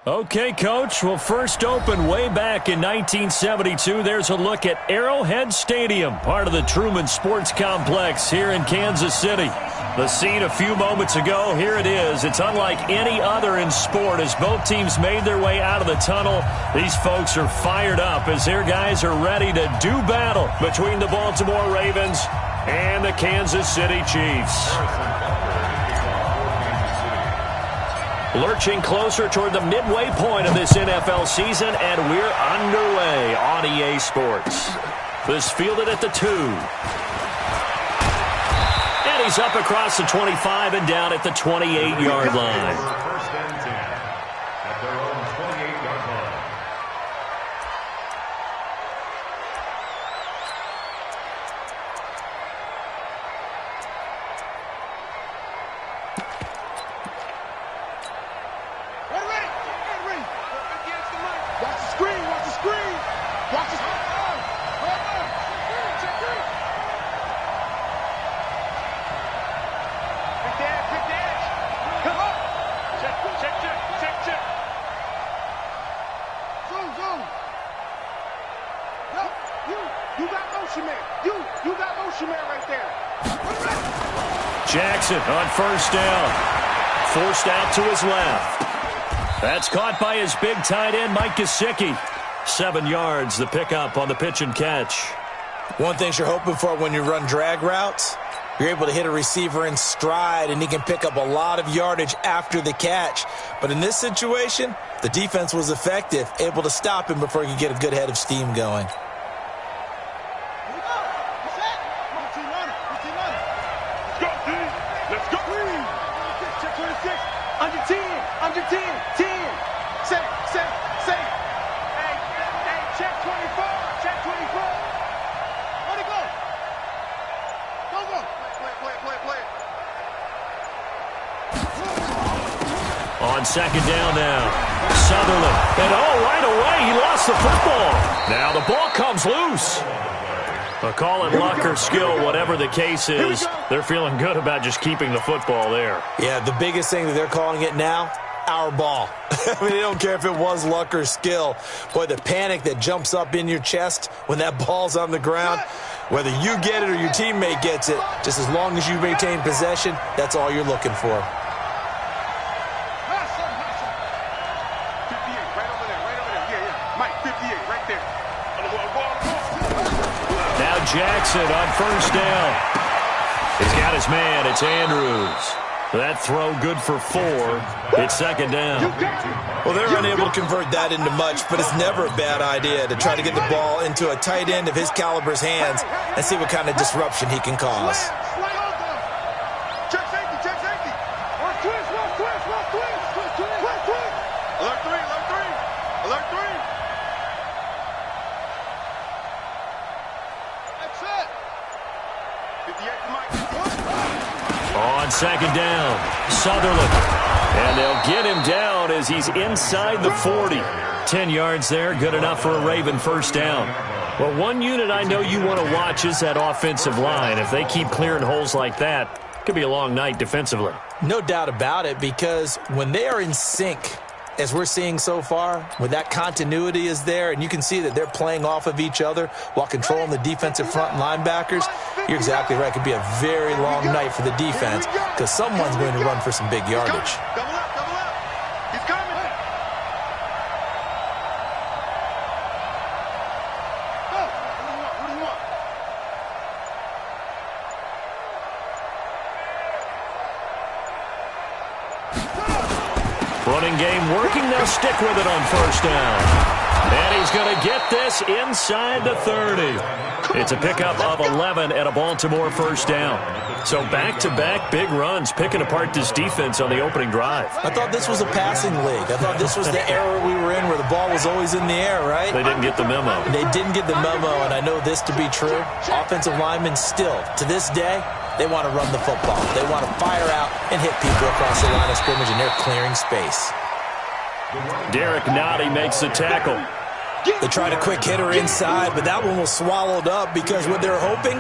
Okay, Coach. Well, first opened way back in 1972. There's a look at Arrowhead Stadium, part of the Truman Sports Complex here in Kansas City. The scene a few moments ago, here it is. It's unlike any other in sport as both teams made their way out of the tunnel. These folks are fired up as their guys are ready to do battle between the Baltimore Ravens and the Kansas City Chiefs. Lurching closer toward the midway point of this NFL season, and we're underway on EA Sports. This fielded at the 2. And he's up across the 25 and down at the 28-yard line. First and 10 at their own 28-yard line. Jackson on first down. Forced out to his left. That's caught by his big tight end, Mike Gesicki. 7 yards, the pickup on the pitch and catch. One thing you're hoping for when you run drag routes, you're able to hit a receiver in stride, and he can pick up a lot of yardage after the catch. But in this situation, the defense was effective, able to stop him before he could get a good head of steam going. On second down now, Sutherland. And right away, he lost the football. Now the ball comes loose. Call it luck or skill, whatever the case is. They're feeling good about just keeping the football there. Yeah, the biggest thing that they're calling it now, our ball. I mean, they don't care if it was luck or skill. Boy, the panic that jumps up in your chest when that ball's on the ground, whether you get it or your teammate gets it, just as long as you maintain possession, that's all you're looking for. Jackson on first down. He's got his man. It's Andrews. That throw good for 4. It's second down. Well, they're unable to convert that into much, but it's never a bad idea to try to get the ball into a tight end of his caliber's hands and see what kind of disruption he can cause. On second down, Sutherland. And they'll get him down as he's inside the 40. 10 yards there, good enough for a Raven first down. Well, one unit I know you want to watch is that offensive line. If they keep clearing holes like that, it could be a long night defensively. No doubt about it, because when they are in sync, as we're seeing so far, when that continuity is there and you can see that they're playing off of each other while controlling the defensive front linebackers, you're exactly right. It could be a very long night for the defense because someone's going to run for some big yardage. Running game working. They'll stick with it on first down. And he's going to get this inside the 30. It's a pickup of 11 and a Baltimore first down. So back-to-back big runs picking apart this defense on the opening drive. I thought this was a passing league. I thought this was the era we were in where the ball was always in the air, right? They didn't get the memo. They didn't get the memo, and I know this to be true. Offensive linemen still, to this day, they want to run the football. They want to fire out and hit people across the line of scrimmage, and they're clearing space. Derek Nottie makes the tackle. They tried a quick hitter inside, but that one was swallowed up because what they're hoping,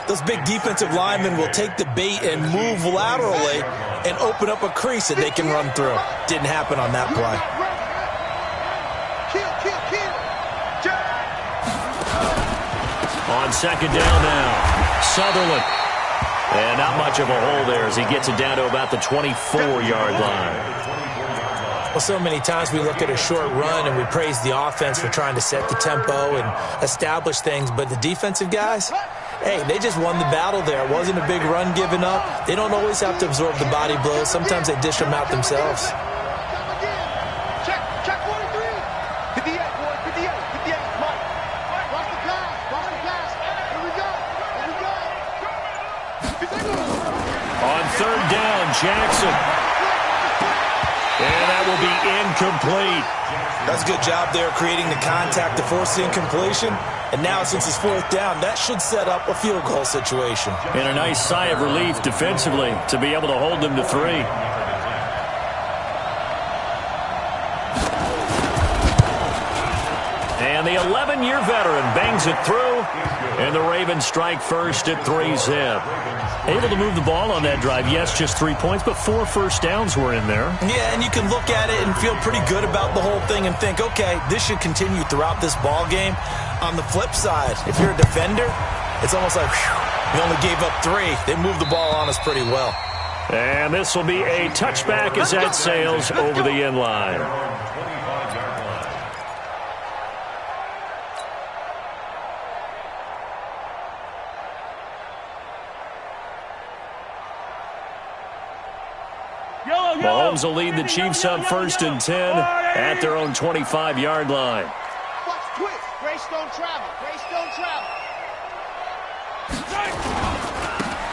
those big defensive linemen will take the bait and move laterally and open up a crease that they can run through. Didn't happen on that play. On second down now, Sutherland. And not much of a hole there as he gets it down to about the 24-yard line. Well, so many times we look at a short run and we praise the offense for trying to set the tempo and establish things, but the defensive guys, hey, they just won the battle there. It wasn't a big run given up. They don't always have to absorb the body blows. Sometimes they dish them out themselves. Check 43. 58, boy, 58, 58. Mike, watch the pass. Here we go. On third down, Jackson. And that will be incomplete. That's a good job there creating the contact to force the incompletion. And now since it's fourth down, that should set up a field goal situation. And a nice sigh of relief defensively to be able to hold them to 3. And the 11-year veteran bangs it through. And the Ravens strike first at 3-zip. Able to move the ball on that drive. Yes, just 3 points, but 4 first downs were in there. Yeah, and you can look at it and feel pretty good about the whole thing and think, okay, this should continue throughout this ball game. On the flip side, if you're a defender, it's almost like, whew, we only gave up 3. They moved the ball on us pretty well. And this will be a touchback as that sails over the end line. Mahomes will lead the Chiefs up 1st and 10 at their own 25-yard line. Watch twist. Grace don't travel.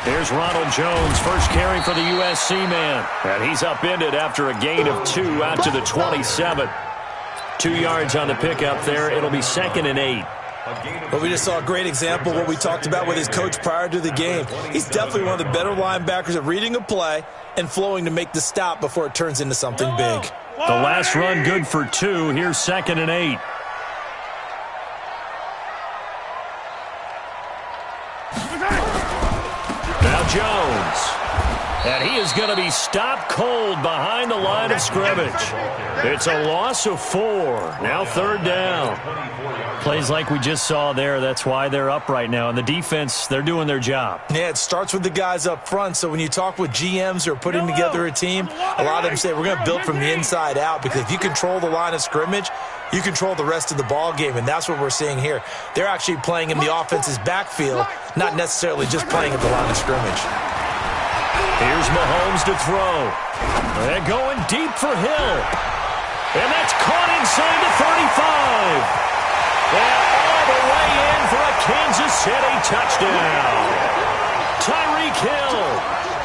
Here's Ronald Jones, first carry for the USC man. And he's upended after a gain of 2 out to the 27. 2 yards on the pickup there. It'll be 2nd and 8. But we just saw a great example of what we talked about with his coach prior to the game. He's definitely one of the better linebackers at reading a play and flowing to make the stop before it turns into something big. The last run good for 2. Here's 2nd and 8. Now Jones. And he is going to be stopped cold behind the line of scrimmage. It's a loss of 4. Now 3rd down. Plays like we just saw there. That's why they're up right now. And the defense, they're doing their job. Yeah, it starts with the guys up front. So when you talk with GMs who are putting together a team, a lot of them say we're going to build from the inside out, because if you control the line of scrimmage, you control the rest of the ball game, and that's what we're seeing here. They're actually playing in the offense's backfield, not necessarily just playing at the line of scrimmage. Here's Mahomes to throw. They're going deep for Hill. And that's caught inside the 35. And all the way in for a Kansas City touchdown. Tyreek Hill,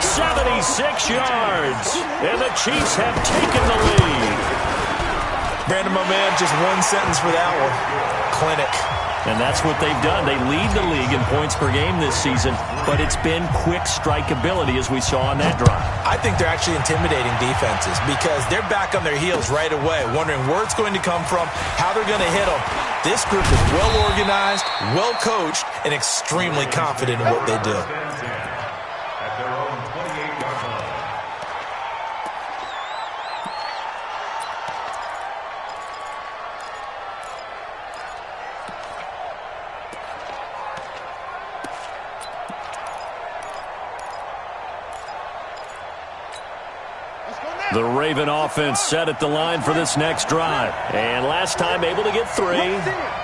76 yards. And the Chiefs have taken the lead. Brandon, my man, just one sentence for that one. Clinic. And that's what they've done. They lead the league in points per game this season, but it's been quick strike ability as we saw on that drive. I think they're actually intimidating defenses because they're back on their heels right away, wondering where it's going to come from, how they're going to hit them. This group is well organized, well coached, and extremely confident in what they do. At their own 28-yard line. The Raven offense set at the line for this next drive. And last time able to get 3.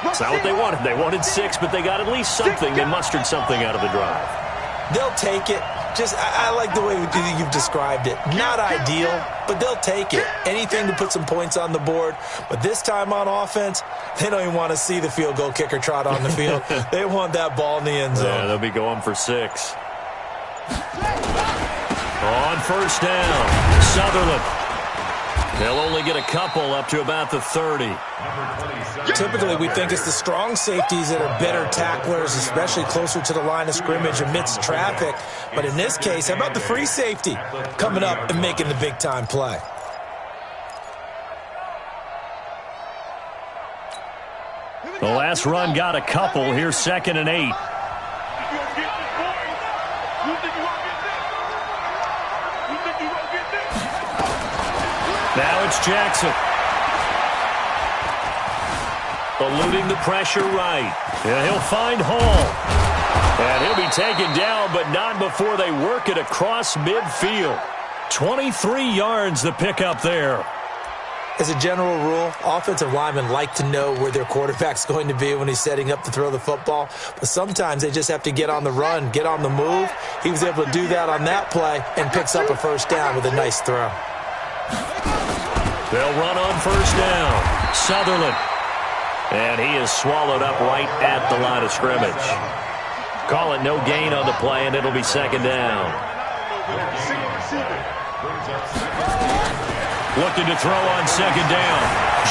It's not what they wanted. They wanted 6, but they got at least something. They mustered something out of the drive. They'll take it. I like the way you've described it. Not ideal, but they'll take it. Anything to put some points on the board. But this time on offense, they don't even want to see the field goal kicker trot on the field. They want that ball in the end zone. Yeah, they'll be going for 6. On first down, Sutherland. They'll only get a couple up to about the 30. Typically, we think it's the strong safeties that are better tacklers, especially closer to the line of scrimmage amidst traffic. But in this case, how about the free safety coming up and making the big-time play? The last run got a couple. Here's 2nd and 8. Now it's Jackson. eluding the pressure right. And he'll find Hall. And he'll be taken down, but not before they work it across midfield. 23 yards the pickup there. As a general rule, offensive linemen like to know where their quarterback's going to be when he's setting up to throw the football. But sometimes they just have to get on the run, get on the move. He was able to do that on that play and picks up a first down with a nice throw. They'll run on first down. Sutherland. And he is swallowed up right at the line of scrimmage. Call it no gain on the play, and it'll be second down. Looking to throw on second down.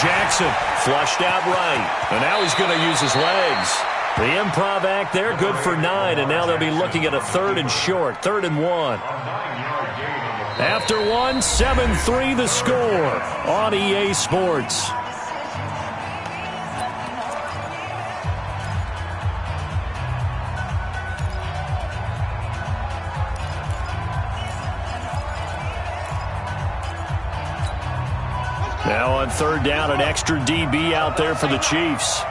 Jackson flushed out right. And now he's going to use his legs. The improv act there, good for 9. And now they'll be looking at a 3rd and short, 3rd and 1. After 1, 7-3 the score on EA Sports. Now on 3rd down, an extra DB out there for the Chiefs.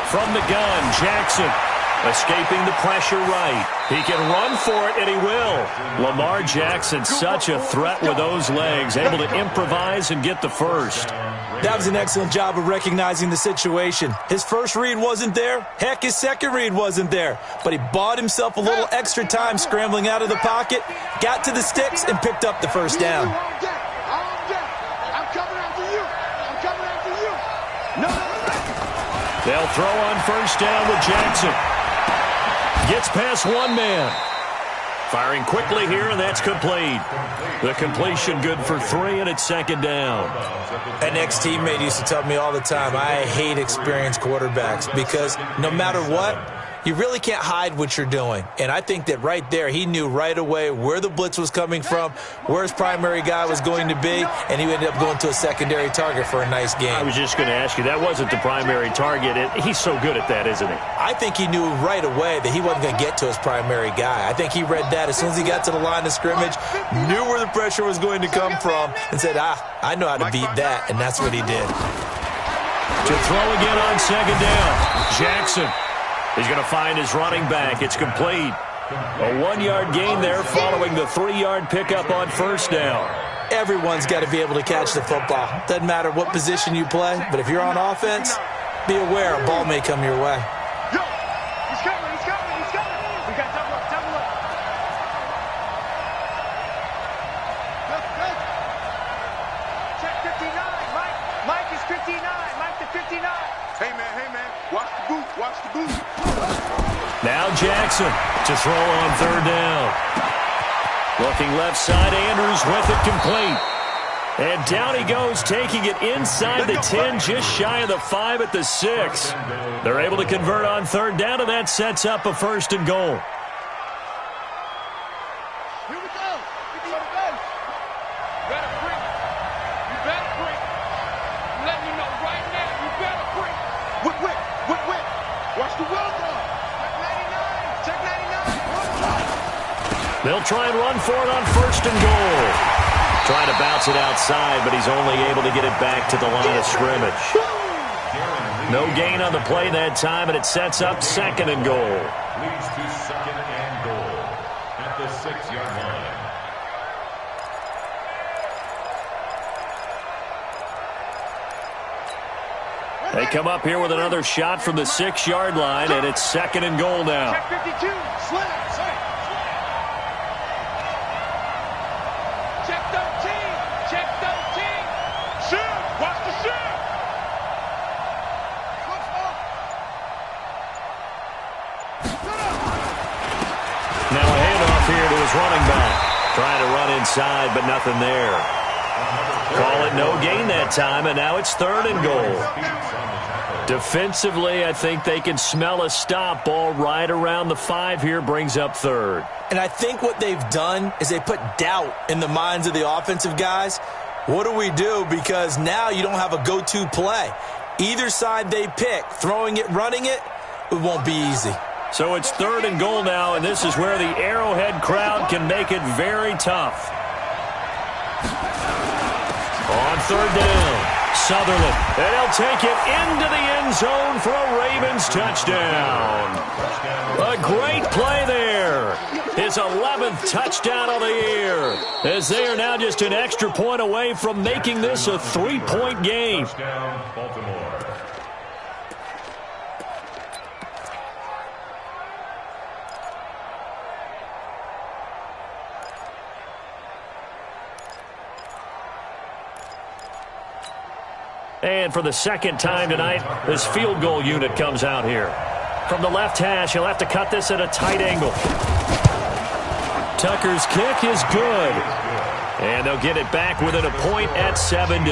From the gun, Jackson escaping the pressure right. He can run for it, and he will. Lamar Jackson, such a threat with those legs, able to improvise and get the first. That was an excellent job of recognizing the situation. His first read wasn't there. Heck, his second read wasn't there. But he bought himself a little extra time scrambling out of the pocket, got to the sticks, and picked up the first down. They'll throw on first down with Jackson. Gets past one man. Firing quickly here, and that's complete. The completion good for 3, and it's second down. An ex-teammate used to tell me all the time, I hate experienced quarterbacks because no matter what, you really can't hide what you're doing. And I think that right there, he knew right away where the blitz was coming from, where his primary guy was going to be, and he ended up going to a secondary target for a nice game. I was just going to ask you, that wasn't the primary target. He's so good at that, isn't he? I think he knew right away that he wasn't going to get to his primary guy. I think he read that as soon as he got to the line of scrimmage, knew where the pressure was going to come from, and said, I know how to beat that, and that's what he did. To throw again on second down, Jackson. He's going to find his running back. It's complete. A 1-yard gain there following the 3-yard pickup on first down. Everyone's got to be able to catch the football. Doesn't matter what position you play, but if you're on offense, be aware a ball may come your way. Yo, he's coming, he's coming, he's coming. We got double up, double up. Check 59, Mike. Mike is 59. Mike to 59. Hey, man, watch the boot, watch the boot. Now Jackson to throw on third down. Looking left side, Andrews with it complete. And down he goes, taking it inside the 10, just shy of the 5 at the 6. They're able to convert on third down, and that sets up a 1st and goal. Here we go. You better break. You better break. I'm letting you know right now, you better break. Whip. Watch the well done. Check 99. They'll try and run for it on 1st and goal. Trying to bounce it outside, but he's only able to get it back to the line of scrimmage. No gain on the play that time, and it sets up 2nd and goal. Leads to 2nd and goal at the 6-yard line. They come up here with another shot from the 6-yard line, and it's 2nd and goal now. Check 52. Slam. Check 13. Check 13. Shoot. Watch the shoot. Now a handoff here to his running back. Trying to run inside, but nothing there. Call it no gain that time, and now it's 3rd and goal. Defensively, I think they can smell a stop. Ball right around the 5 here, brings up 3rd. And I think what they've done is they put doubt in the minds of the offensive guys. What do we do? Because now you don't have a go-to play. Either side they pick, throwing it, running it, it won't be easy. So it's 3rd and goal now, and this is where the Arrowhead crowd can make it very tough. On 3rd down, Sutherland, and he'll take it into the end zone for a Ravens touchdown. A great play there. His 11th touchdown of the year, as they are now just an extra point away from making this a 3-point game. Touchdown, Baltimore. And for the second time tonight, this field goal unit comes out here. From the left hash, he'll have to cut this at a tight angle. Tucker's kick is good. And they'll get it back within a point at 7-6.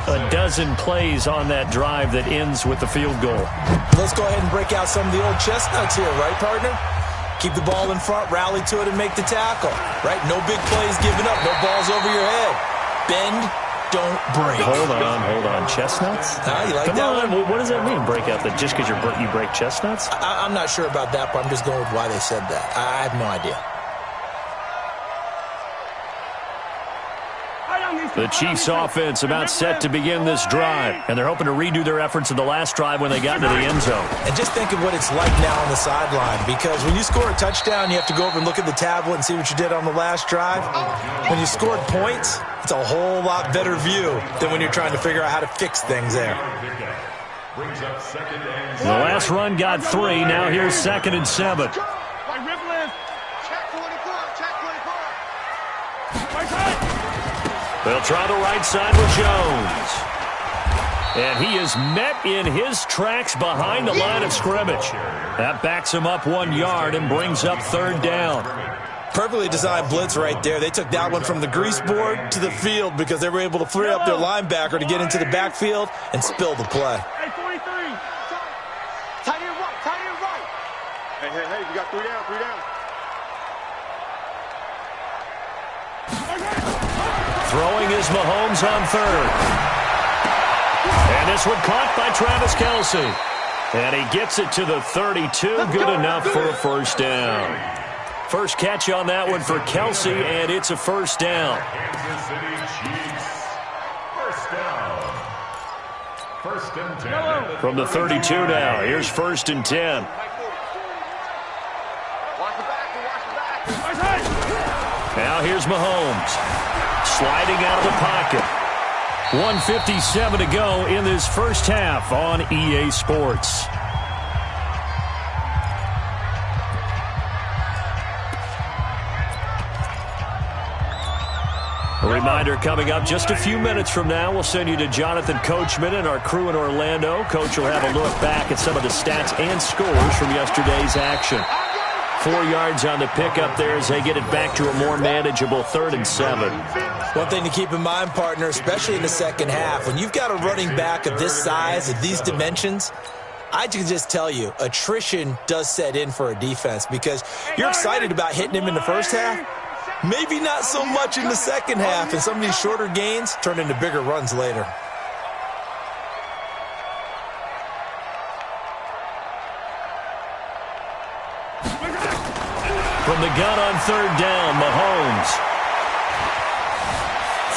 A dozen plays on that drive that ends with the field goal. Let's go ahead and break out some of the old chestnuts here, right, partner? Keep the ball in front, rally to it, and make the tackle. Right? No big plays given up, no balls over your head. Bend, don't break. Hold on. Chestnuts? You like Come that on. one? What does that mean, break out? That just because you break chestnuts? I'm not sure about that, but I'm just going with why they said that. I have no idea. The Chiefs offense about set to begin this drive, and they're hoping to redo their efforts in the last drive when they got into the end zone. And just think of what it's like now on the sideline, because when you score a touchdown, you have to go over and look at the tablet and see what you did on the last drive. When you scored points, it's a whole lot better view than when you're trying to figure out how to fix things there. The last run got 3. Now here's 2nd and 7. They'll try the right side with Jones. And he is met in his tracks behind the line of scrimmage. That backs him up 1 yard and brings up 3rd down. Perfectly designed blitz right there. They took that one from the grease board to the field because they were able to free up their linebacker to get into the backfield and spill the play. Hey, 43. Tight end right. Hey, you got 3 down. Throwing is Mahomes on 3rd. And this one caught by Travis Kelce. And he gets it to the 32. Good enough for a 1st down. First catch on that one for Kelce, and it's a 1st down. Kansas City Chiefs. 1st down. 1st and 10. From the 32 now, here's 1st and 10. Now here's Mahomes. Sliding out of the pocket. 1:57 to go in this first half on EA Sports. A reminder coming up just a few minutes from now, we'll send you to Jonathan Coachman and our crew in Orlando. Coach will have a look back at some of the stats and scores from yesterday's action. 4 yards on the pickup there as they get it back to a more manageable 3rd and 7. One thing to keep in mind, partner, especially in the second half, when you've got a running back of this size, of these dimensions, I can just tell you, attrition does set in for a defense because you're excited about hitting him in the first half. Maybe not so much in the second half, and some of these shorter gains turn into bigger runs later. From the gun on 3rd down, Mahomes.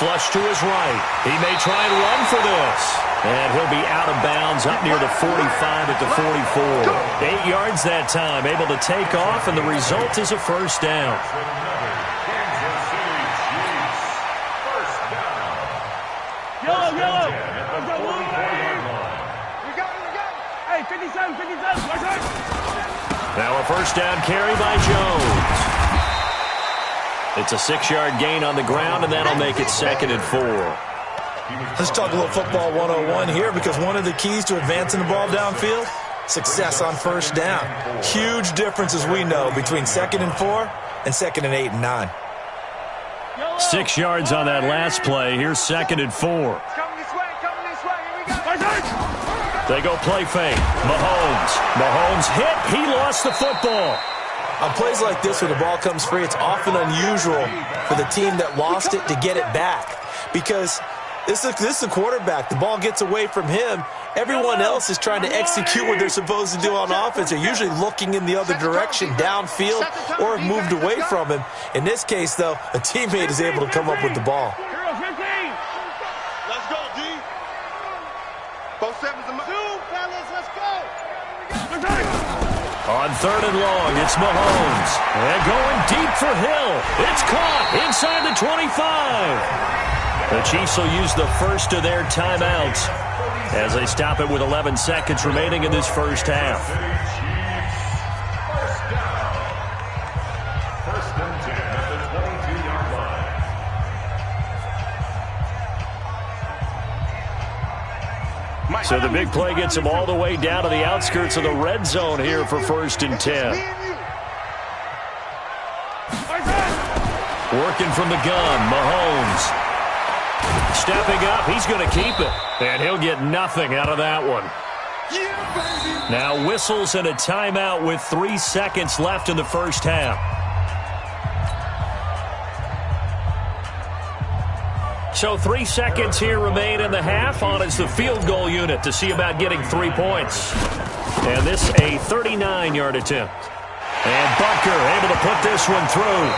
Flush to his right. He may try and run for this. And he'll be out of bounds up near the 45 at the 44. 8 yards that time, able to take off, and the result is a 1st down. Yellow. We got it. Hey, 57. Now a 1st down carry by Jones. It's a 6-yard gain on the ground, and that'll make it 2nd and 4. Let's talk a little football 101 here because one of the keys to advancing the ball downfield, success on 1st down. Huge difference, as we know, between 2nd and 4 and 2nd and 8 and 9. 6 yards on that last play. Here's 2nd and 4. Coming this way, here we go. They go play fake. Mahomes hit. He lost the football. On plays like this where the ball comes free, it's often unusual for the team that lost it to get it back. Because this is a quarterback. The ball gets away from him. Everyone else is trying to execute what they're supposed to do on offense. They're usually looking in the other direction, downfield, or have moved away from him. In this case, though, a teammate is able to come up with the ball. Let's go, D. 4-7's a two, fellas, let's go. On 3rd and long, it's Mahomes. And going deep for Hill. It's caught inside the 25. The Chiefs will use the first of their timeouts as they stop it with 11 seconds remaining in this first half. First and 10 at the 22-yard line. So the big play gets them all the way down to the outskirts of the red zone here for 1st and 10. Working from the gun, Mahomes. Stepping up, he's going to keep it. And he'll get nothing out of that one. Now whistles and a timeout with 3 seconds left in the first half. So 3 seconds here remain in the half. On is the field goal unit to see about getting 3 points. And this a 39-yard attempt. And Butker able to put this one through.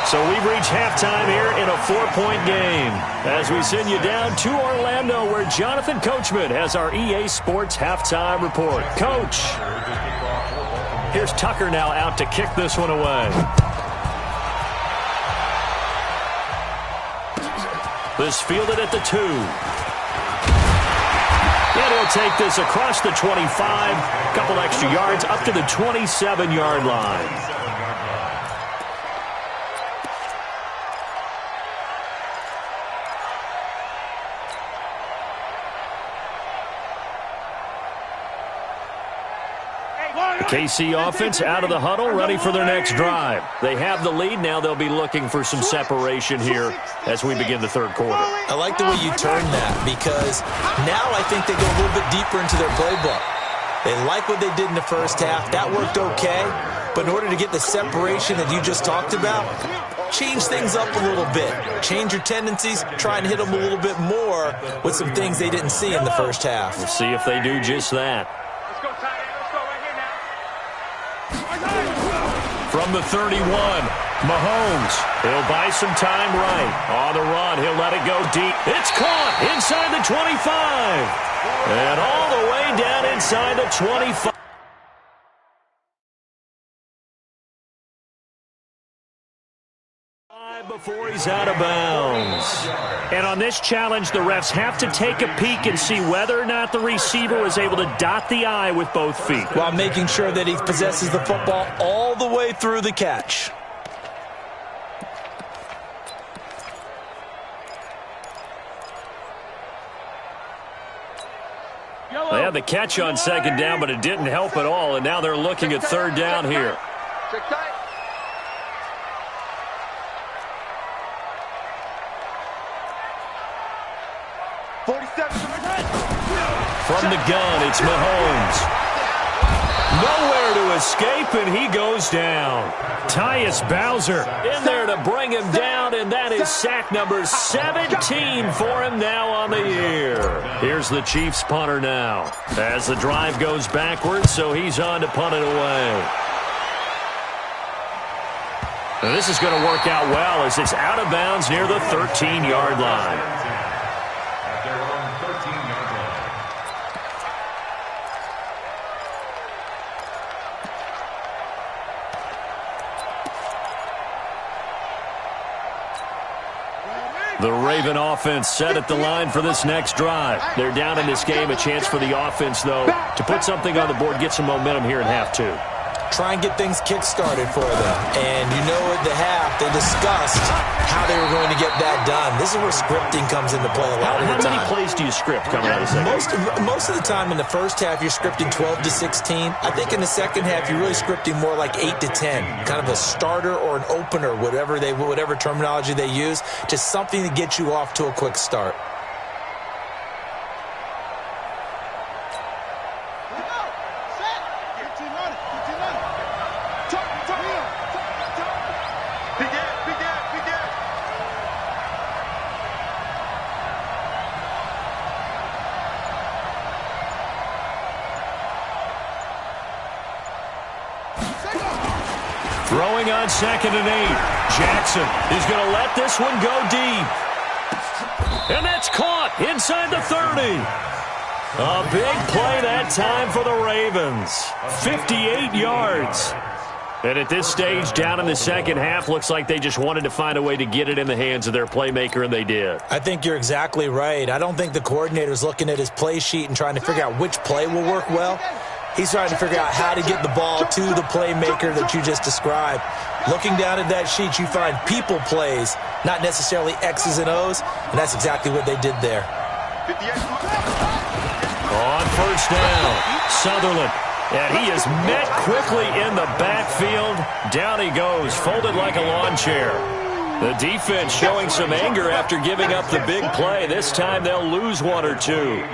So we've reached halftime here in a 4-point game as we send you down to Orlando where Jonathan Coachman has our EA Sports halftime report. Coach, here's Tucker now out to kick this one away. This fielded at the 2. And he'll take this across the 25, couple extra yards up to the 27-yard line. KC offense out of the huddle, ready for their next drive. They have the lead. Now they'll be looking for some separation here as we begin the third quarter. I like the way you turn that because now I think they go a little bit deeper into their playbook. They like what they did in the first half. That worked okay. But in order to get the separation that you just talked about, change things up a little bit. Change your tendencies. Try and hit them a little bit more with some things they didn't see in the first half. We'll see if they do just that. From the 31, Mahomes. He'll buy some time right. On the run, he'll let it go deep. It's caught inside the 25. And all the way down inside the 25. Before he's out of bounds. And on this challenge, the refs have to take a peek and see whether or not the receiver was able to dot the I with both feet. While making sure that he possesses the football all the way through the catch. They had the catch on 2nd down, but it didn't help at all, and now they're looking at 3rd down here. Check tight. From the gun, it's Mahomes. Nowhere to escape, and he goes down. Tyus Bowser in there to bring him down, and that is sack number 17 for him now on the year. Here's the Chiefs punter now as the drive goes backwards, so he's on to punt it away. And this is going to work out well as it's out of bounds near the 13-yard line. The Raven offense set at the line for this next drive. They're down in this game. A chance for the offense, though, to put something on the board, get some momentum here in half 2. try and get things kick-started for them. And you know at the half, they discussed how they were going to get that done. This is where scripting comes into play a lot of the time. How many plays do you script coming out of the second? Most of the time in the first half, you're scripting 12 to 16. I think in the second half, you're really scripting more like 8 to 10, kind of a starter or an opener, whatever terminology they use, just something to get you off to a quick start. Throwing on 2nd and 8. Jackson is going to let this one go deep. And that's caught inside the 30. A big play that time for the Ravens. 58 yards. And at this stage, down in the second half, looks like they just wanted to find a way to get it in the hands of their playmaker, and they did. I think you're exactly right. I don't think the coordinator's looking at his play sheet and trying to figure out which play will work well. He's trying to figure out how to get the ball to the playmaker that you just described. Looking down at that sheet, you find people plays, not necessarily X's and O's, and that's exactly what they did there. On first down, Sutherland. And he is met quickly in the backfield. Down he goes, folded like a lawn chair. The defense showing some anger after giving up the big play. This time they'll lose one or two.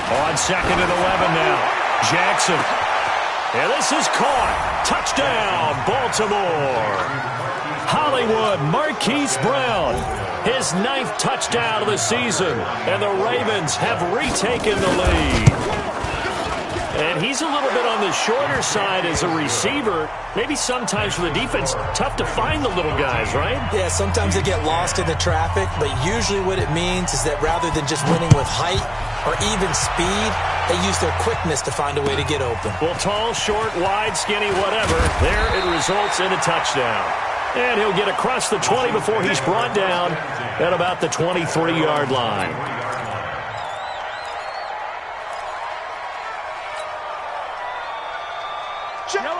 On 2nd and 11 now. Jackson. And this is caught. Touchdown, Baltimore. Hollywood Marquise Brown. His 9th touchdown of the season. And the Ravens have retaken the lead. And he's a little bit on the shorter side as a receiver. Maybe sometimes for the defense, tough to find the little guys, right? Yeah, sometimes they get lost in the traffic, but usually what it means is that rather than just winning with height or even speed, they use their quickness to find a way to get open. Well, tall, short, wide, skinny, whatever, there it results in a touchdown. And he'll get across the 20 before he's brought down at about the 23-yard line.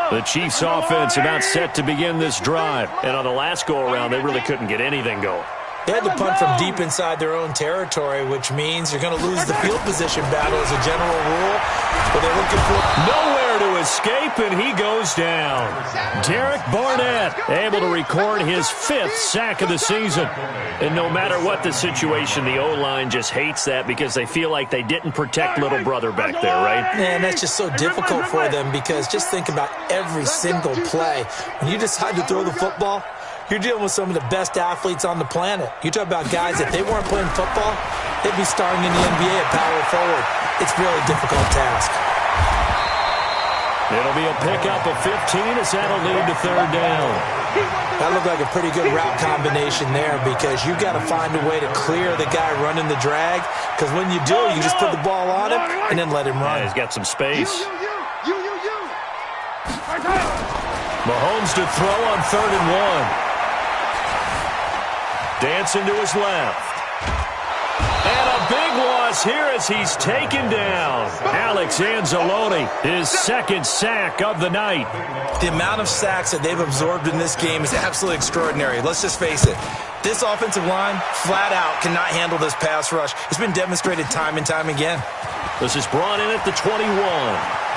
The Chiefs' offense about set to begin this drive. And on the last go-around, they really couldn't get anything going. They had to punt from deep inside their own territory, which means you're going to lose the field position battle as a general rule. But they're looking for nowhere to escape, and he goes down. Derek Barnett able to record his 5th sack of the season. And no matter what the situation, the O-line just hates that because they feel like they didn't protect little brother back there, right? Man, that's just so difficult for them because just think about every single play. When you decide to throw the football, you're dealing with some of the best athletes on the planet. You talk about guys, if they weren't playing football, they'd be starting in the NBA at power forward. It's a really difficult task. It'll be a pickup of 15 as that'll lead to 3rd down. That looked like a pretty good route combination there because you've got to find a way to clear the guy running the drag because when you do, you just put the ball on him and then let him run. Yeah, he's got some space. Mahomes to throw on 3rd and 1. Dancing to his left. And a big loss here as he's taken down. Alex Anzalone, his 2nd sack of the night. The amount of sacks that they've absorbed in this game is absolutely extraordinary. Let's just face it. This offensive line, flat out, cannot handle this pass rush. It's been demonstrated time and time again. This is brought in at the 21.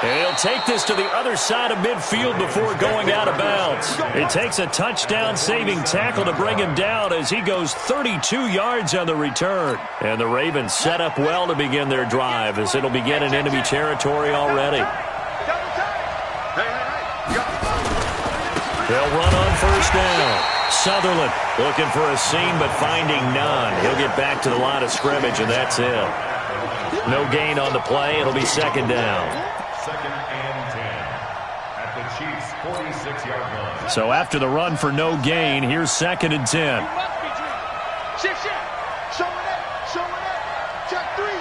And he'll take this to the other side of midfield before going out of bounds. It takes a touchdown-saving tackle to bring him down as he goes 32 yards on the return. And the Ravens set up well to begin their drive as it'll begin in enemy territory already. They'll run on first down. Sutherland looking for a seam but finding none. He'll get back to the line of scrimmage, and that's it. No gain on the play. It'll be second down. Second and 10 at the Chiefs' 46-yard line. So after the run for no gain, here's second and 10. You must be dreaming. Shift. Showing it. Check three.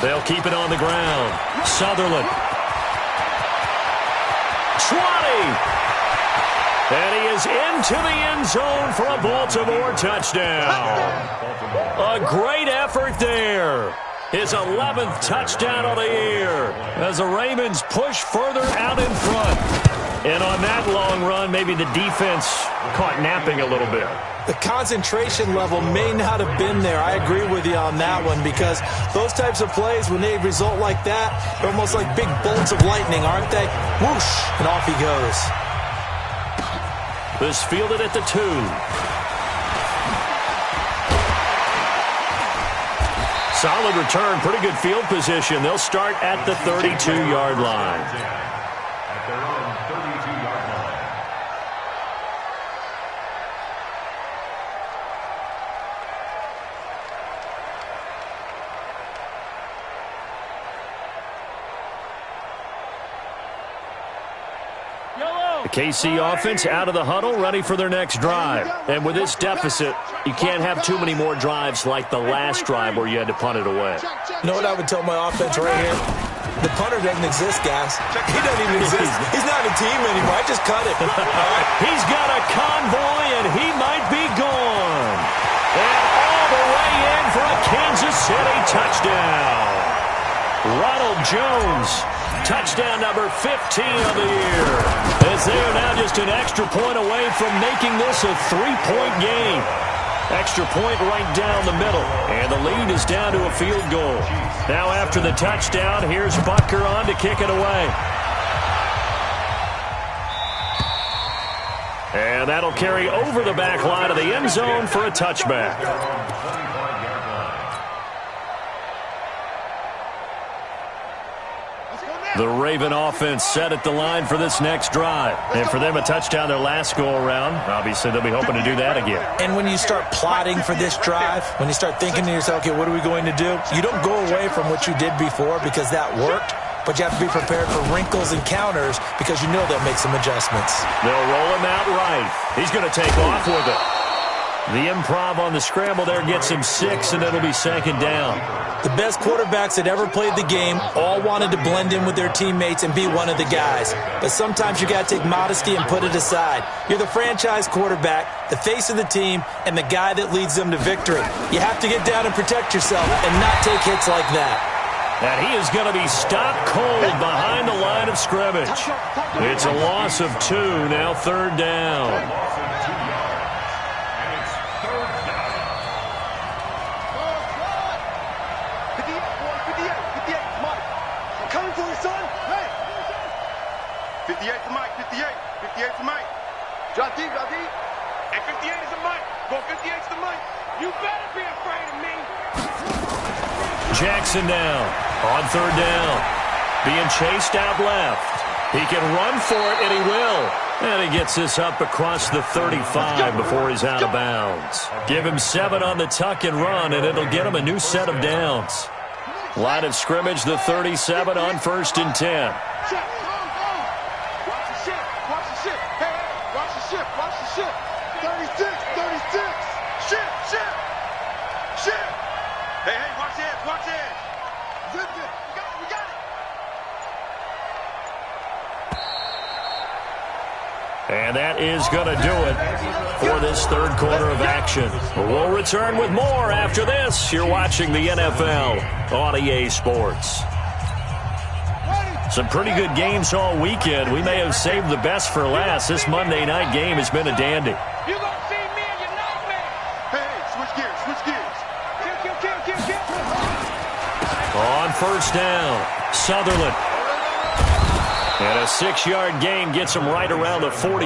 They'll keep it on the ground. Sutherland. 20. And he is into the end zone for a Baltimore touchdown. A great effort there. His 11th touchdown of the year as the Ravens push further out in front. And on that long run, maybe the defense caught napping a little bit. The concentration level may not have been there. I agree with you on that one because those types of plays, when they result like that, they're almost like big bolts of lightning, aren't they? Whoosh, and off he goes. This fielded at the 2. Solid return, pretty good field position. They'll start at the 32-yard line. At their own 32-yard line. The KC offense out of the huddle, ready for their next drive. And with this deficit, you can't have too many more drives like the last drive where you had to punt it away. You know what I would tell my offense right here? The punter doesn't exist, guys. He doesn't even exist. He's not a team anymore. I just cut it. All right. He's got a convoy, and he might be gone. And all the way in for a Kansas City touchdown. Ronald Jones, touchdown number 15 of the year. As they are now just an extra point away from making this a 3-point game. Extra point right down the middle. And the lead is down to a field goal. Now after the touchdown, here's Butker on to kick it away. And that'll carry over the back line of the end zone for a touchback. The Raven offense set at the line for this next drive. And for them, a touchdown their last go-around. Obviously, they'll be hoping to do that again. And when you start plotting for this drive, when you start thinking to yourself, okay, what are we going to do? You don't go away from what you did before because that worked, but you have to be prepared for wrinkles and counters because you know they'll make some adjustments. They'll roll him out right. He's going to take off with it. The improv on the scramble there gets him 6, and it'll be second down. The best quarterbacks that ever played the game all wanted to blend in with their teammates and be one of the guys. But sometimes you got to take modesty and put it aside. You're the franchise quarterback, the face of the team, and the guy that leads them to victory. You have to get down and protect yourself and not take hits like that. And he is going to be stopped cold behind the line of scrimmage. It's a loss of 2, now third down. Drop deep. And 58 is the mic. Go 58's the mic. You better be afraid of me. Jackson down on third down. Being chased out left. He can run for it, and he will. And he gets this up across the 35 before he's out of bounds. Give him 7 on the tuck and run, and it'll get him a new set of downs. Line of scrimmage, the 37 on 1st and 10. And that is going to do it for this third quarter of action. We'll return with more after this. You're watching the NFL on EA Sports. Some pretty good games all weekend. We may have saved the best for last. This Monday night game has been a dandy. You're going to see me in your nightmare. Hey, switch gears. Kill. On first down, Sutherland. And a 6-yard gain gets him right around the 43.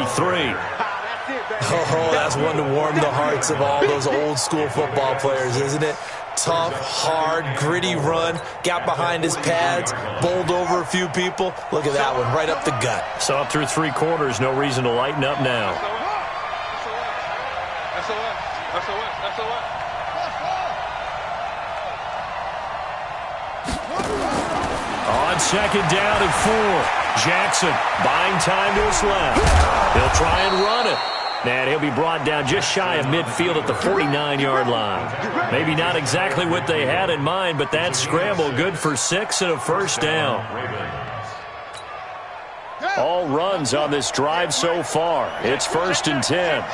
Oh, that's one to warm the hearts of all those old school football players, isn't it? tough, hard, gritty run. Got behind his pads, bowled over a few people. Look at that one, right up the gut. So up through 3 quarters, no reason to lighten up now. On second down and 4, Jackson buying time to his left. He'll try and run it. And he'll be brought down just shy of midfield at the 49-yard line. Maybe not exactly what they had in mind, but that scramble good for 6 and a first down. All runs on this drive so far. It's 1st and 10.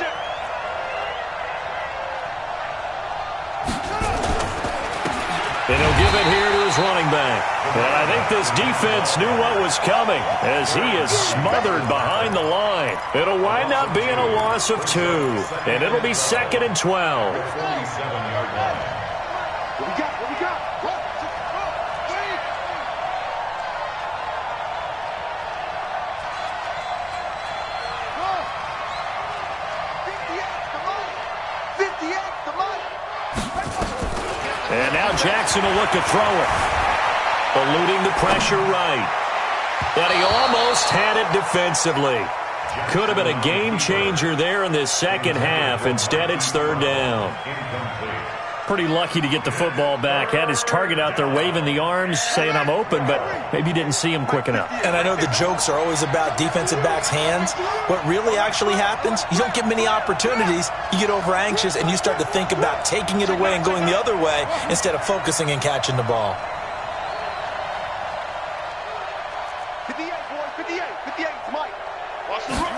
And he'll give it here to his running back. And I think this defense knew what was coming as he is smothered behind the line. It'll wind up being a loss of 2. And it'll be 2nd and 12. And now Jackson will look to throw it. Eluding the pressure right. But he almost had it defensively. Could have been a game changer there in this second half. Instead, it's 3rd down. Pretty lucky to get the football back. Had his target out there waving the arms, saying I'm open, but maybe didn't see him quick enough. And I know the jokes are always about defensive backs' hands. What really actually happens, you don't get many opportunities. You get over anxious and you start to think about taking it away and going the other way instead of focusing and catching the ball. 58, boys, 58, 58, Mike. Watch the run.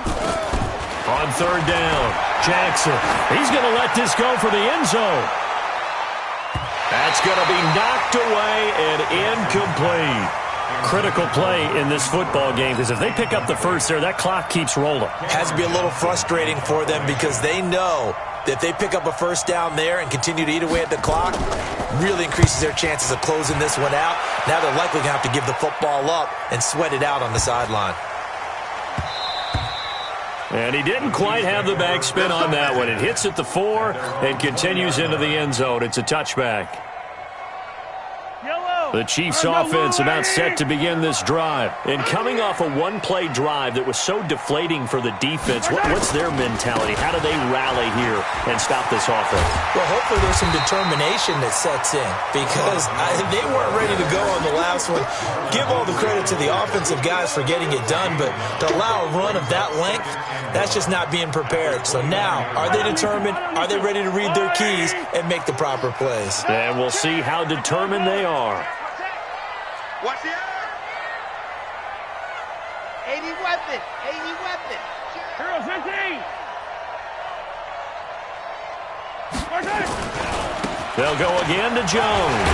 On 3rd down, Jackson. He's going to let this go for the end zone. That's going to be knocked away and incomplete. Critical play in this football game because if they pick up the first there, that clock keeps rolling. Has to be a little frustrating for them because they know that if they pick up a first down there and continue to eat away at the clock, really increases their chances of closing this one out. Now they're likely going to have to give the football up and sweat it out on the sideline. And he didn't quite have the backspin on that one. It hits at the 4 and continues into the end zone. It's a touchback. The Chiefs offense about set to begin this drive. And coming off a one-play drive that was so deflating for the defense, what's their mentality? How do they rally here and stop this offense? Well, hopefully there's some determination that sets in because they weren't ready to go on the last one. Give all the credit to the offensive guys for getting it done, but to allow a run of that length, that's just not being prepared. So now, are they determined? Are they ready to read their keys and make the proper plays? And we'll see how determined they are. Watch the air. 80 weapon. 80 weapon. Hero 15. They'll go again to Jones.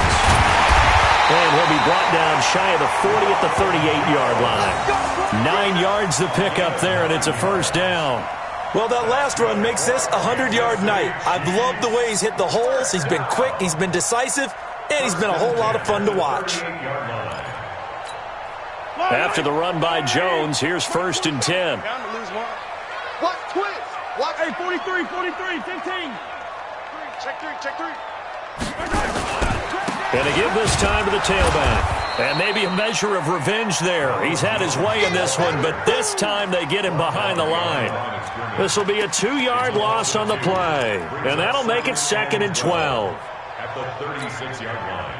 And he'll be brought down shy of the 40 at the 38-yard line. 9 yards to pick up there, and it's a first down. Well, that last run makes this a 100-yard night. I've loved the way he's hit the holes. He's been quick. He's been decisive. And he's been a whole lot of fun to watch. After the run by Jones, here's 1st and 10. Watch twist. Watch. Hey, 43, 43, 15. Check 3, check 3. And to give this time to the tailback. And maybe a measure of revenge there. He's had his way in this one, but this time they get him behind the line. This will be a 2-yard loss on the play. And that'll make it 2nd and 12. At the 36-yard line.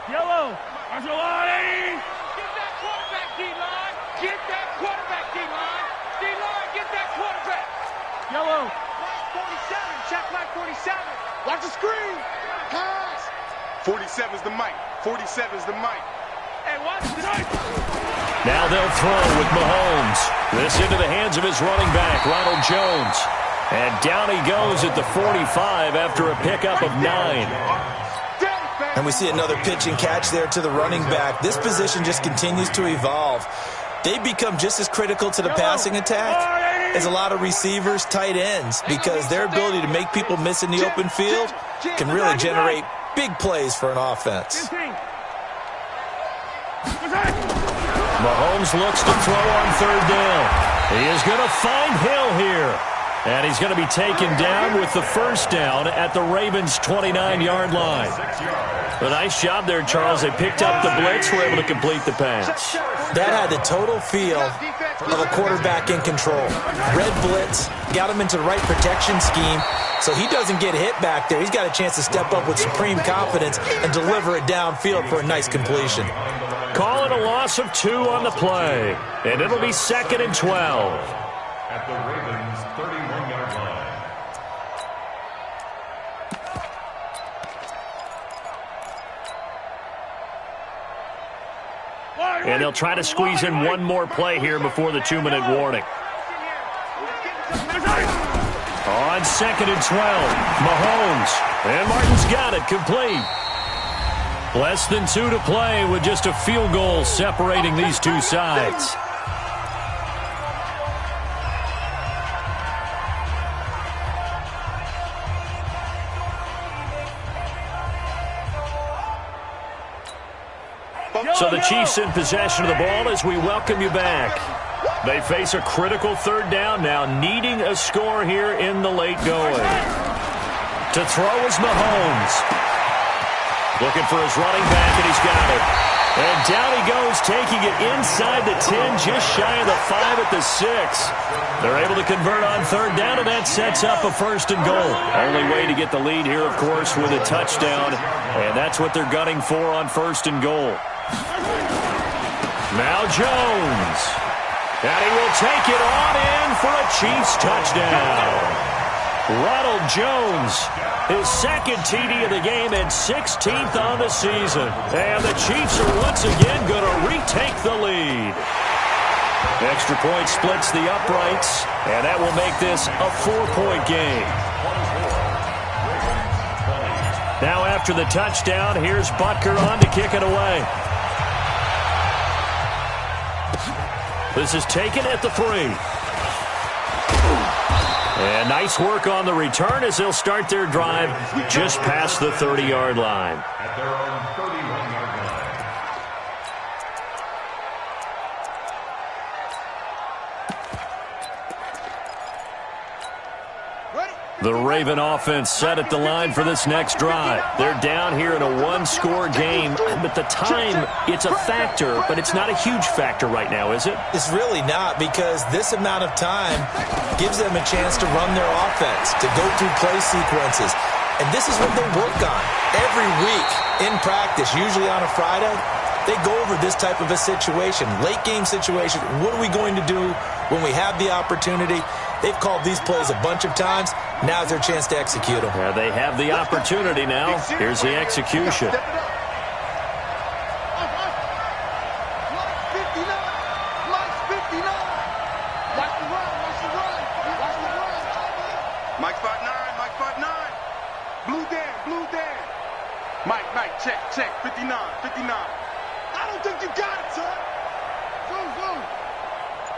Yellow. Arcelani. Get that quarterback, D-line. Get that quarterback, D-line. D-line, get that quarterback. Yellow. Watch 47. Check like 47. Watch the screen. Pass. 47's the mic. 47's the mic. Hey, watch this. Now they'll throw with Mahomes. This into the hands of his running back, Ronald Jones. And down he goes at the 45 after a pickup of 9. And we see another pitch and catch there to the running back. This position just continues to evolve. They become just as critical to the passing attack as a lot of receivers, tight ends, because their ability to make people miss in the open field can really generate big plays for an offense. Mahomes looks to throw on 3rd down. He is going to find Hill here. And he's going to be taken down with the first down at the Ravens' 29-yard line. A nice job there, Charles. They picked up the blitz, were able to complete the pass. That had the total feel of a quarterback in control. Red blitz, got him into the right protection scheme, so he doesn't get hit back there. He's got a chance to step up with supreme confidence and deliver it downfield for a nice completion. Calling a loss of 2 on the play, and it'll be 2nd and 12. At the Ravens' 31-yard line. And they'll try to squeeze in one more play here before the 2-minute warning. On 2nd and 12, Mahomes. And Martin's got it, complete. Less than 2 to play with just a field goal separating these two sides. So the Chiefs in possession of the ball as we welcome you back. They face a critical 3rd down now, needing a score here in the late going. To throw is Mahomes. Looking for his running back, and he's got it. And down he goes, taking it inside the 10, just shy of the 5 at the 6. They're able to convert on 3rd down, and that sets up a 1st and goal. Only way to get the lead here, of course, with a touchdown. And that's what they're gunning for on 1st and goal. Now Jones. And he will take it on in for a Chiefs touchdown. Ronald Jones, his 2nd TD of the game and 16th on the season. And the Chiefs are once again going to retake the lead. Extra point splits the uprights, and that will make this a 4-point game. Now after the touchdown, here's Butker on to kick it away. This is taken at the 3. And nice work on the return as they'll start their drive just past the 30-yard line. At their own 31-yard line. The Raven offense set at the line for this next drive. They're down here in a 1-score game, but the time, it's a factor, but it's not a huge factor right now, is it? It's really not, because this amount of time gives them a chance to run their offense, to go through play sequences. And this is what they work on every week in practice, usually on a Friday. They go over this type of a situation, late game situation. What are we going to do when we have the opportunity? They've called these plays a bunch of times. Now's their chance to execute them. Yeah, they have the opportunity now. Here's the execution. Mike 5'9", Mike 5'9". Blue Dan. Mike, check, 59. I don't think you got it, son. Boom.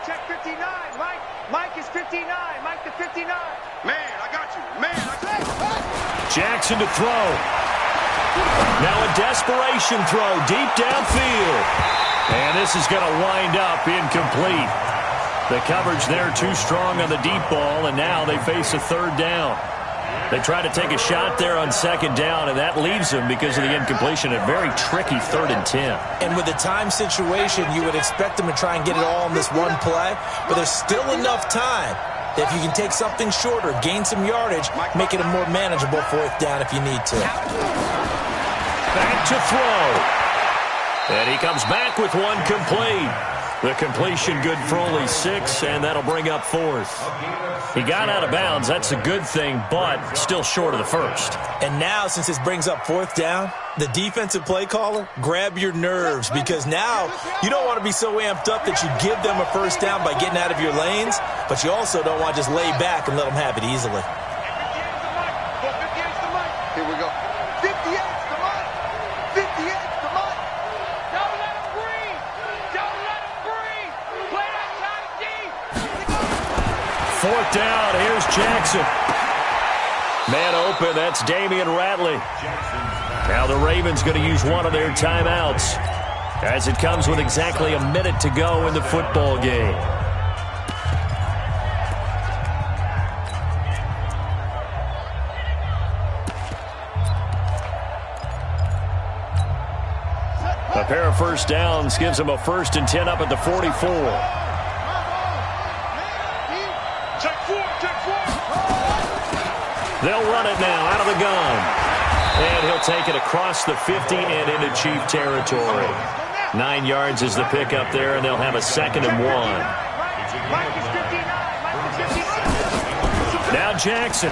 Check 59, Mike. Mike is 59. Mike to 59. Man, I got you. Jackson to throw. Now a desperation throw deep downfield. And this is going to wind up incomplete. The coverage there too strong on the deep ball, and now they face a 3rd down. They try to take a shot there on 2nd down, and that leaves them, because of the incompletion, a very tricky 3rd and 10. And with the time situation, you would expect them to try and get it all in this one play, but there's still enough time that if you can take something shorter, gain some yardage, make it a more manageable 4th down if you need to. Back to throw. And he comes back with one complete. The completion good for only 6, and that'll bring up 4th. He got out of bounds. That's a good thing, but still short of the 1st. And now, since this brings up 4th down, the defensive play caller, grab your nerves, because now you don't want to be so amped up that you give them a 1st down by getting out of your lanes, but you also don't want to just lay back and let them have it easily. Here we go. 58's the Mike. 58's the Mike. Don't let him breathe. Play that time deep. 4th down. Here's Jackson. Man open. That's Damian Ratley. Now the Ravens going to use one of their timeouts as it comes with exactly a minute to go in the football game. pair of first downs gives them a 1st and 10 up at the 44. They'll run it now out of the gun. And he'll take it across the 50 and into Chief territory. 9 yards is the pickup there, and they'll have a 2nd and 1. Now Jackson.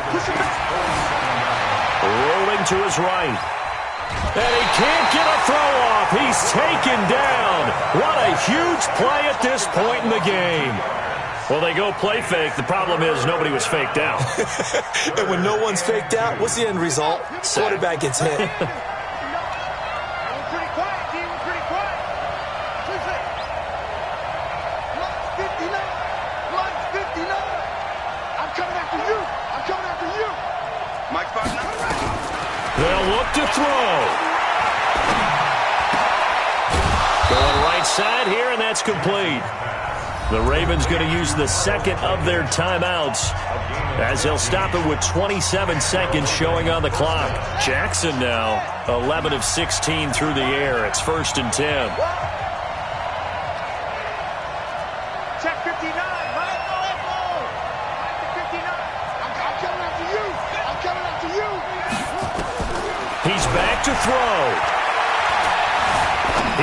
Rolling to his right. And he can't get a throw off. He's taken down. What a huge play at this point in the game. Well, they go play fake. The problem is nobody was faked out. And when no one's faked out, what's the end result? Quarterback gets hit. Pretty quiet, team. Pretty quiet. 59. I'm coming after you. I'm coming after you. Mike 5-9. They'll look to throw. Going right side here, and that's complete. The Ravens going to use the 2nd of their timeouts as he'll stop it with 27 seconds showing on the clock. Jackson now 11 of 16 through the air. It's 1st and 10. Check 59, right? 59. I'm coming after you. I'm coming after you. He's back to throw.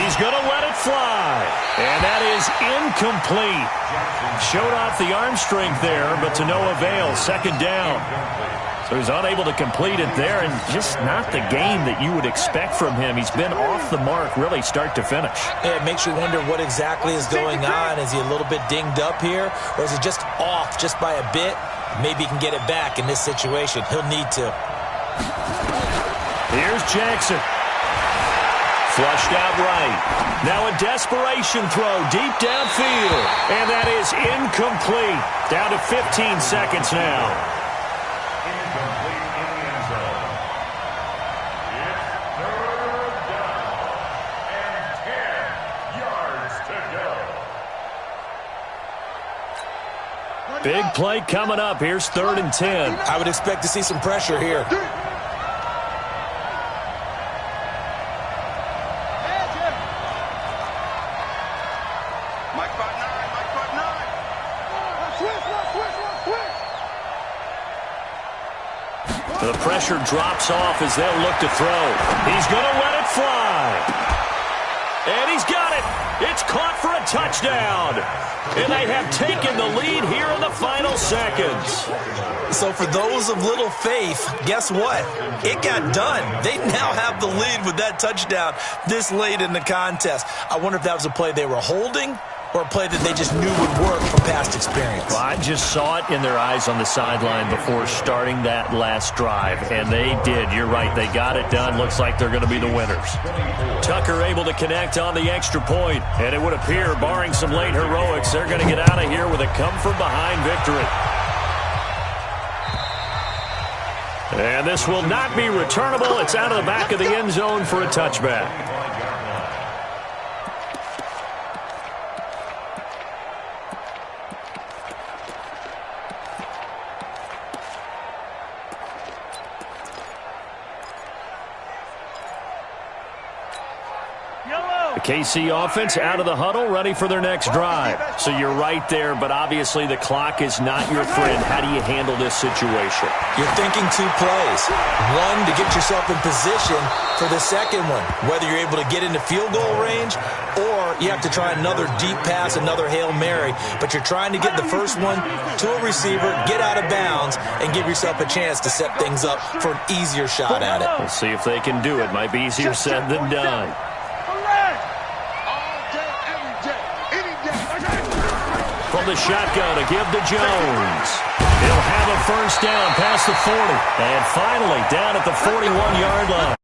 He's going to let it fly. And that is incomplete. Showed off the arm strength there, but to no avail. 2nd down. So he's unable to complete it there, and just not the game that you would expect from him. He's been off the mark really start to finish. Yeah, it makes you wonder what exactly is going on. Is he a little bit dinged up here, or is he just off just by a bit? Maybe he can get it back in this situation. He'll need to. Here's Jackson. Flushed out right. Now a desperation throw deep downfield. And that is incomplete. Down to 15 seconds now. Incomplete in the end zone. It's 3rd down. And 10 yards to go. Big play coming up. Here's 3rd and 10. I would expect to see some pressure here. The pressure drops off as they'll look to throw. He's going to let it fly. And he's got it. It's caught for a touchdown. And they have taken the lead here in the final seconds. So for those of little faith, guess what? It got done. They now have the lead with that touchdown this late in the contest. I wonder if that was a play they were holding or a play that they just knew would work from past experience. Well, I just saw it in their eyes on the sideline before starting that last drive, and they did. You're right. They got it done. Looks like they're going to be the winners. Tucker able to connect on the extra point, and it would appear, barring some late heroics, they're going to get out of here with a come-from-behind victory. And this will not be returnable. It's out of the back of the end zone for a touchback. KC offense out of the huddle, ready for their next drive. So you're right there, but obviously the clock is not your friend. How do you handle this situation? You're thinking 2 plays. One, to get yourself in position for the second one, whether you're able to get into field goal range or you have to try another deep pass, another Hail Mary. But you're trying to get the first one to a receiver, get out of bounds, and give yourself a chance to set things up for an easier shot at it. We'll see if they can do it. Might be easier said than done. From the shotgun to give to Jones. He'll have a first down past the 40. And finally down at the 41-yard line.